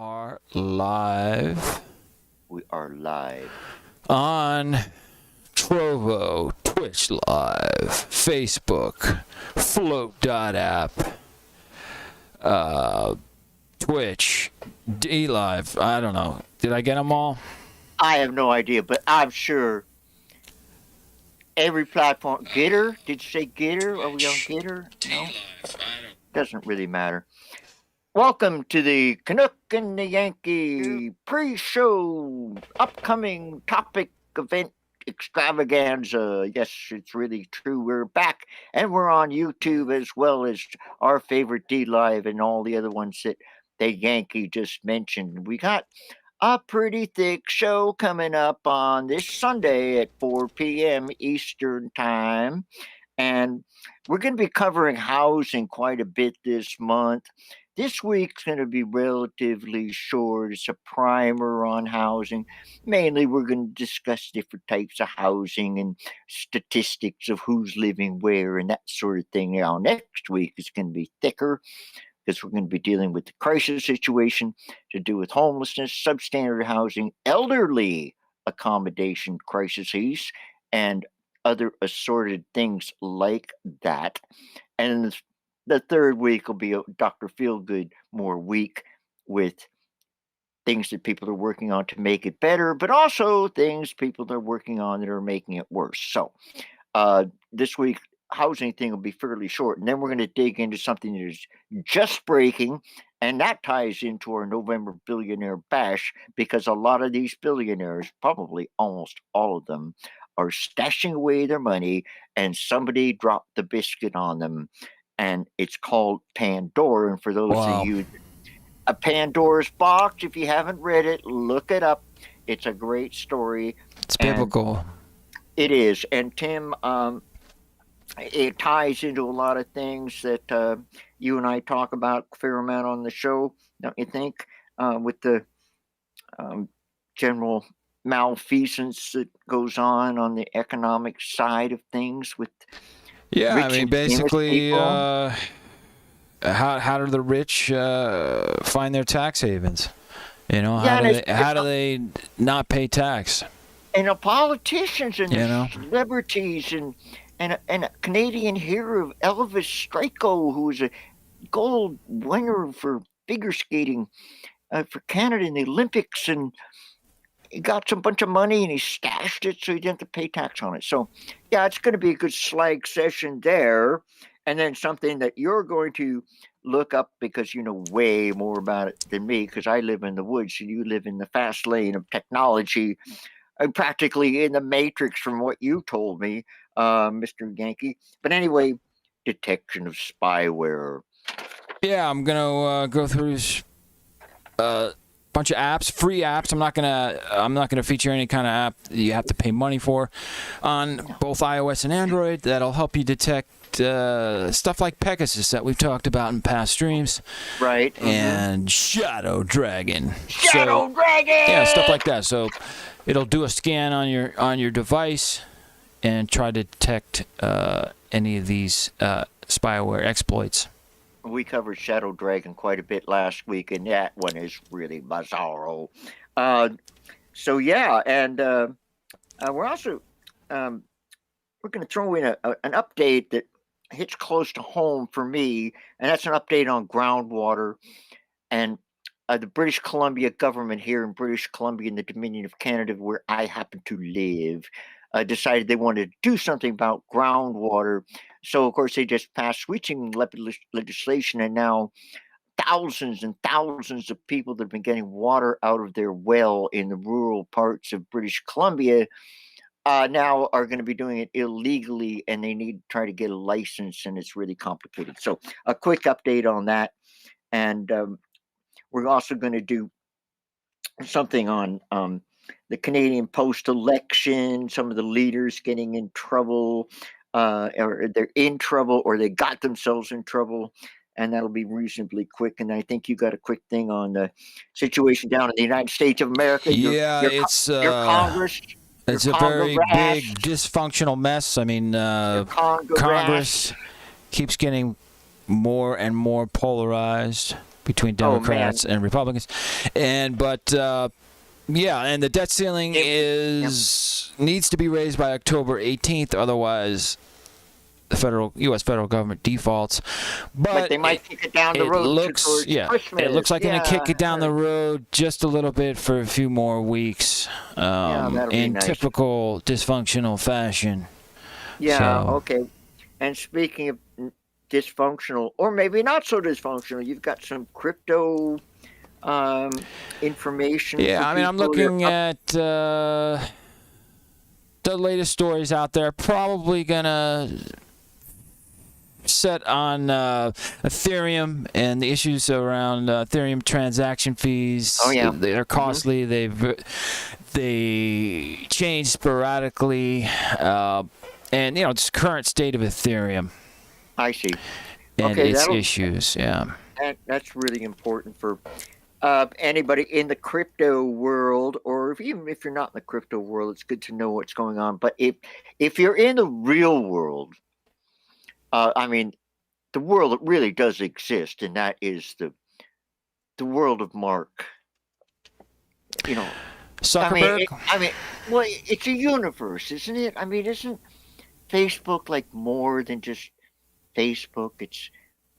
are live. We are live on Trovo, Twitch Live, Facebook, Float.app, Twitch, D-Live. I don't know. Did I get them all? I have no idea, but I'm sure every platform. Gitter? Did you say Gitter? Are we on Gitter? No? Doesn't really matter. Welcome to the Canuck and the Yankee pre-show upcoming topic event extravaganza. Yes, it's really true. We're back and we're on YouTube as well as our favorite D-Live and all the other ones that the Yankee just mentioned. We got a pretty thick show coming up on this Sunday at 4 p.m. Eastern Time. And we're going to be covering housing quite a bit this month. This week's going to be relatively short. It's a primer on housing. Mainly, we're going to discuss different types of housing and statistics of who's living where and that sort of thing. Now, next week is going to be thicker because we're going to be dealing with the crisis situation to do with homelessness, substandard housing, elderly accommodation crises, and other assorted things like that. And the third week will be a Dr. Feelgood more week with things that people are working on to make it better, but also things people are working on that are making it worse. So this week, housing thing will be fairly short. And then we're going to dig into something that is just breaking. And that ties into our November Billionaire Bash because a lot of these billionaires, probably almost all of them, are stashing away their money and somebody dropped the biscuit on them. And it's called Pandora. And for those of you, a Pandora's Box, if you haven't read it, look it up. It's a great story. It's biblical. It is. And Tim, it ties into a lot of things that you and I talk about a fair amount on the show, don't you think? With the general malfeasance that goes on the economic side of things with I mean, basically, how do the rich find their tax havens? You know, how do they not pay tax? And the politicians and the celebrities and a Canadian hero, Elvis Strayko, who was a gold winner for figure skating for Canada in the Olympics, and he got some bunch of money and he stashed it so he didn't have to pay tax on it. So, yeah, it's going to be a good slag session there. And then something that you're going to look up because you know way more about it than me because I live in the woods and you live in the fast lane of technology. I'm practically in the matrix from what you told me, Mr. Yankee. But anyway, detection of spyware. Yeah, I'm going to go through bunch of apps, free apps. I'm not gonna feature any kind of app that you have to pay money for on both iOS and Android. That'll help you detect stuff like Pegasus that we've talked about in past streams, right? And Shadow Dragon. Dragon. Yeah, stuff like that. So it'll do a scan on your device and try to detect any of these spyware exploits. We covered Shadow Dragon quite a bit last week, and that one is really bizarro. So yeah, and we're also we're going to throw in an update that hits close to home for me, and that's an update on groundwater and the British Columbia government here in British Columbia in the Dominion of Canada, where I happen to live, decided they wanted to do something about groundwater. So, of course, they just passed sweeping legislation, and now thousands and thousands of people that have been getting water out of their well in the rural parts of British Columbia now are going to be doing it illegally, and they need to try to get a license, and it's really complicated. So, a quick update on that. And we're also going to do something on the Canadian post-election, some of the leaders getting in trouble, or they're in trouble, or they got themselves in trouble, and that'll be reasonably quick. And I think you got a quick thing on the situation down in the United States of America. It's your Congress. It's a very big dysfunctional mess. I mean, Congress keeps getting more and more polarized. between Democrats and Republicans. And the debt ceiling needs to be raised by October 18th, otherwise the U.S. federal government defaults. But they might kick it down the road. It looks like they're going to kick it down the road just a little bit for a few more weeks, in typical dysfunctional fashion. Yeah. Okay. And speaking of dysfunctional, or maybe not so dysfunctional, you've got some crypto information. Yeah, I mean, I'm looking at the latest stories out there. Probably gonna set on Ethereum and the issues around Ethereum transaction fees. Oh yeah, they're costly. They change sporadically, and just current state of Ethereum. I see. And its issues. Yeah. That's really important for anybody in the crypto world, or even if you're not in the crypto world, it's good to know what's going on. But if you're in the real world, I mean, the world that really does exist, and that is the world of Mark. Zuckerberg. Well, it's a universe, isn't it? I mean, isn't Facebook like more than just Facebook? It's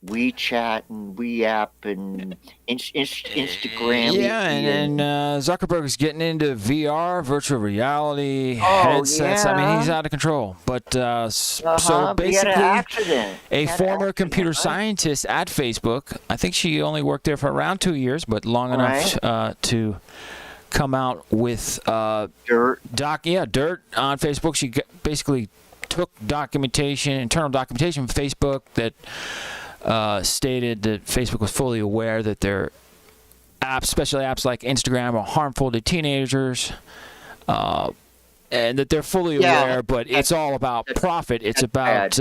WeChat and WeApp and Instagram. Yeah, and Zuckerberg is getting into VR, virtual reality headsets. Yeah. I mean, he's out of control. But so basically, he had an accident. A former computer scientist at Facebook. I think she only worked there for around 2 years, but long enough to come out with dirt. Dirt on Facebook. She basically took internal documentation from Facebook that stated that Facebook was fully aware that their apps, especially apps like Instagram, are harmful to teenagers, and that they're fully aware. But it's all about profit. It's about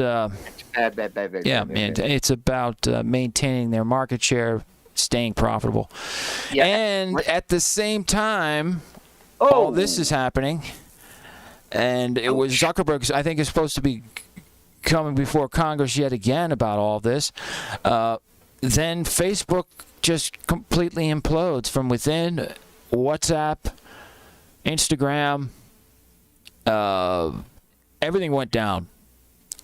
it's about maintaining their market share, staying profitable. Yeah. And at the same time, all this is happening, and it was Zuckerberg. I think is supposed to be coming before Congress yet again about all this. Then Facebook just completely implodes from within. WhatsApp, Instagram, everything went down,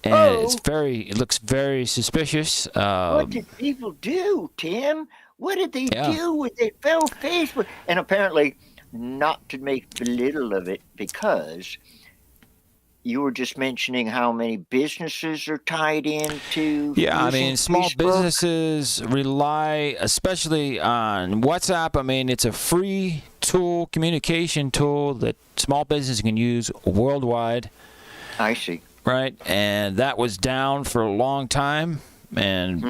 and it looks very suspicious. What did people do, Tim? What did they do with their fellow Facebook? And apparently, not to make little of it, because you were just mentioning how many businesses are tied into. Yeah, I mean, small businesses rely especially on WhatsApp. I mean, it's a free tool, communication tool that small businesses can use worldwide. I see. Right, and that was down for a long time. And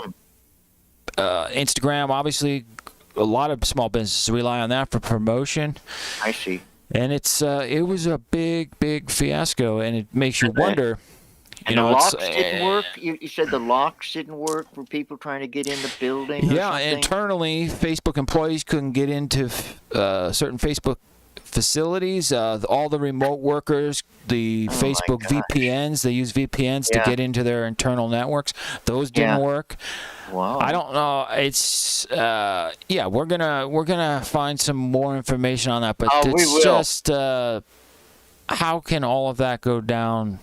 Instagram, obviously, a lot of small businesses rely on that for promotion. I see. And it was a big fiasco, and it makes you wonder. And the locks didn't work. You said the locks didn't work for people trying to get in the building. Yeah, internally, Facebook employees couldn't get into certain Facebook facilities. All the remote workers, the Facebook VPNs, they use VPNs to get into their internal networks. Those didn't work. Wow. I don't know. It's we're gonna find some more information on that, but it's just how can all of that go down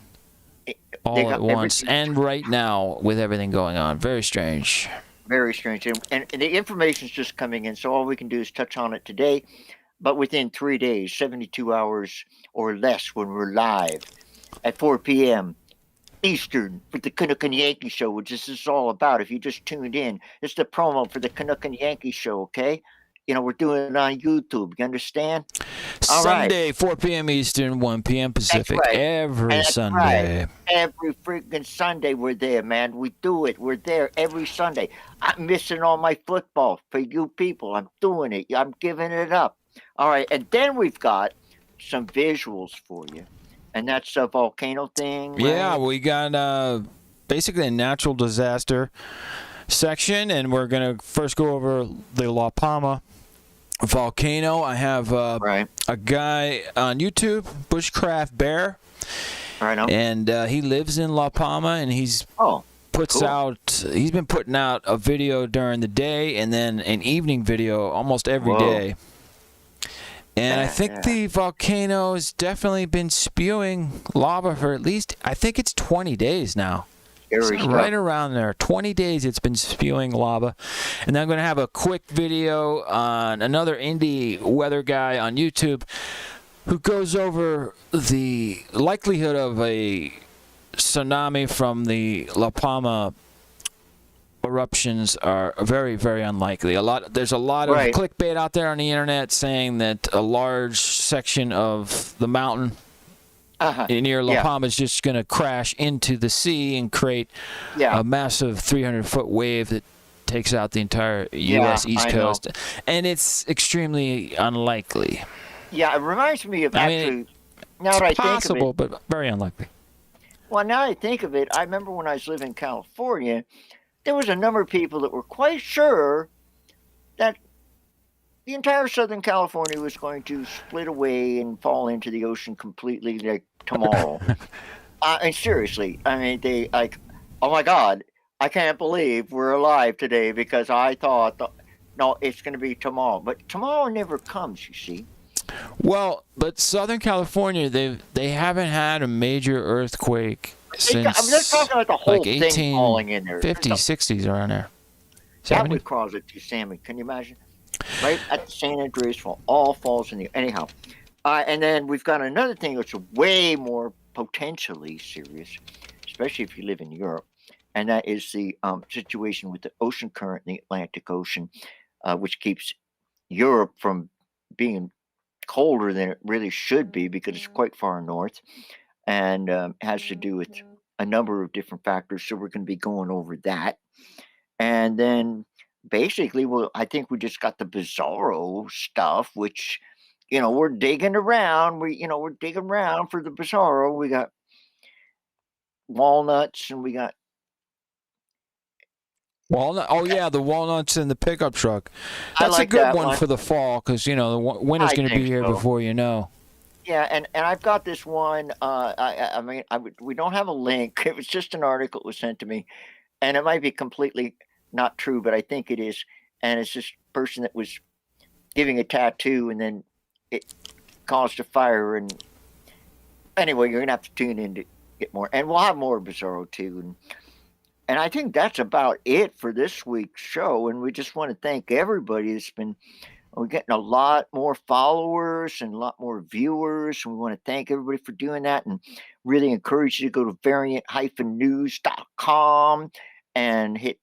all at once and right now with everything going on? Very strange. Very strange, and the information's just coming in, so all we can do is touch on it today. But within 3 days, 72 hours or less, when we're live at 4 p.m. Eastern for the Canuck and Yankee show, which this is all about. If you just tuned in, it's the promo for the Canuck and Yankee show, okay? We're doing it on YouTube. You understand? Sunday, 4 p.m. Eastern, 1 p.m. Pacific. Right. Every Sunday. Right. Every freaking Sunday we're there, man. We do it. We're there every Sunday. I'm missing all my football for you people. I'm doing it. I'm giving it up. All right. And then we've got some visuals for you. And that's a volcano thing, right? Yeah, we got basically a natural disaster section, and we're going to first go over the La Palma volcano. I have a guy on YouTube, Bushcraft Bear, right on. And he lives in La Palma, and he's puts Cool. out. He's been putting out a video during the day and then an evening video almost every Whoa. day. And I think Yeah. the volcano has definitely been spewing lava for at least, I think it's 20 days now. Scary stuff. Right around there. 20 days it's been spewing lava. And then I'm going to have a quick video on another indie weather guy on YouTube who goes over the likelihood of a tsunami from the La Palma eruptions are very, very unlikely. There's a lot of Right. clickbait out there on the internet saying that a large section of the mountain near La Palma is just going to crash into the sea and create a massive 300-foot wave that takes out the entire U.S. East Coast. And it's extremely unlikely. Yeah, it reminds me of actually. Now that I think of Possible, it, but very unlikely. well, now I think of it, I remember when I was living in California, there was a number of people that were quite sure that the entire Southern California was going to split away and fall into the ocean completely like tomorrow. And seriously, I mean, they like, oh my God, I can't believe we're alive today because I thought, no, it's going to be tomorrow. But tomorrow never comes, you see. Well, but Southern California, they haven't had a major earthquake since they're talking about the whole like thing falling in there. 50s, 60s around there. That 70? would cause it to salmon. Can you imagine? Right at the San Andreas Fault, all falls in the anyhow. And then we've got another thing that's way more potentially serious, especially if you live in Europe, and that is the situation with the ocean current in the Atlantic Ocean, which keeps Europe from being colder than it really should be because it's quite far north, and has to do with a number of different factors. So we're going to be going over that. And then basically, well, I think we just got the Bizarro stuff, which, we're digging around. We're digging around for the Bizarro. We got walnuts and we got. Walnut. Oh yeah, the walnuts in the pickup truck. I That's like a good that one for the fall because the winter's I going to be think here so. before you know. Yeah, and I've got this one. I mean, we don't have a link. It was just an article that was sent to me, and it might be completely not true, but I think it is. And it's this person that was giving a tattoo, and then it caused a fire. And anyway, you're gonna have to tune in to get more, and we'll have more Bizarro too. And I think that's about it for this week's show. And we just want to thank everybody that's been. We're getting a lot more followers and a lot more viewers. And we want to thank everybody for doing that and really encourage you to go to variant-news.com and hit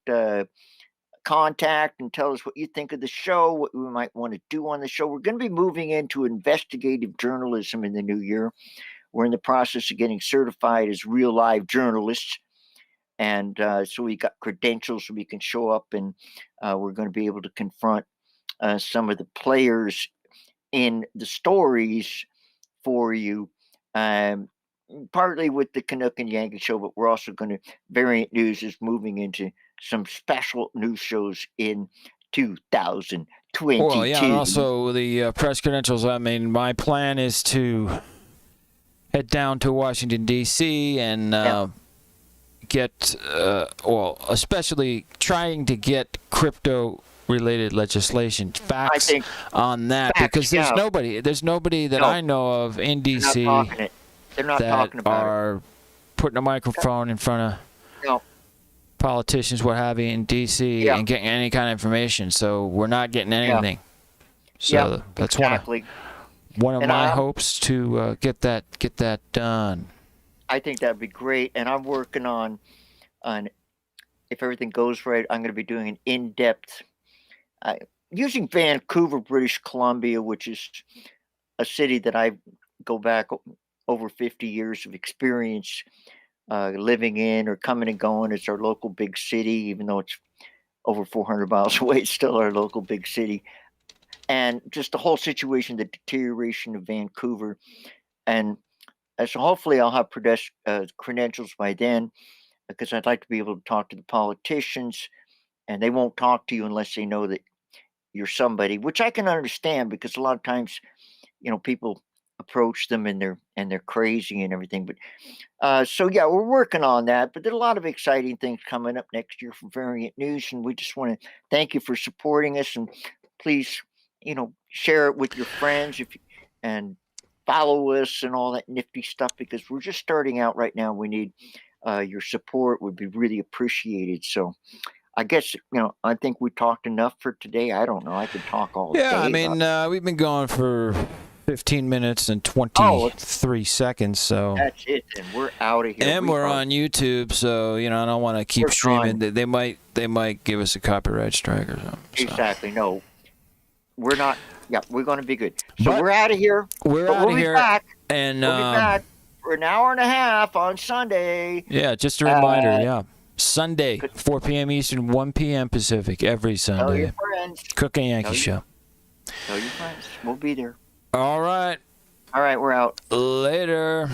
contact and tell us what you think of the show, what we might want to do on the show. We're going to be moving into investigative journalism in the new year. We're in the process of getting certified as real live journalists. And so we got credentials so we can show up and we're going to be able to confront some of the players in the stories for you, partly with the Canuck and Yankee show, but we're also going to, Variant News is moving into some special news shows in 2022. Well, yeah, and also the press credentials. I mean, my plan is to head down to Washington, D.C. and get, especially trying to get crypto-related legislation facts on that because there's nobody that I know of in D.C. They're not talking about are putting a microphone in front of politicians, what have you, in D.C. and getting any kind of information. So we're not getting anything. So that's one of my hopes to get that done. I think that'd be great, and I'm working on if everything goes right, I'm going to be doing an in-depth using Vancouver, British Columbia, which is a city that I go back over 50 years of experience living in or coming and going. It's our local big city, even though it's over 400 miles away. It's still our local big city, and just the whole situation, the deterioration of Vancouver, and so hopefully I'll have credentials by then, because I'd like to be able to talk to the politicians, and they won't talk to you unless they know that you're somebody, which I can understand because a lot of times, people approach them, and they're crazy and everything. But so yeah, we're working on that. But there's a lot of exciting things coming up next year for Variant News, and we just want to thank you for supporting us. And please, share it with your friends and follow us and all that nifty stuff, because we're just starting out right now. We need your support would be really appreciated. So I guess I think we talked enough for today. I don't know. I could talk all Yeah, day. I mean, we've been going for 15 minutes and 23 seconds, so that's it. And we're out of here. And we're on YouTube, so I don't want to keep streaming. They might give us a copyright strike or something. So. Exactly. No, we're not. Yeah, we're going to be good. So we're out of here. We'll be back. And we'll be back for an hour and a half on Sunday. Yeah, just a reminder. Yeah, Sunday, 4 p.m. Eastern, 1 p.m. Pacific, every Sunday. Tell your friends. Cook and Yankee Show. Tell your friends. We'll be there. All right. All right, we're out. Later.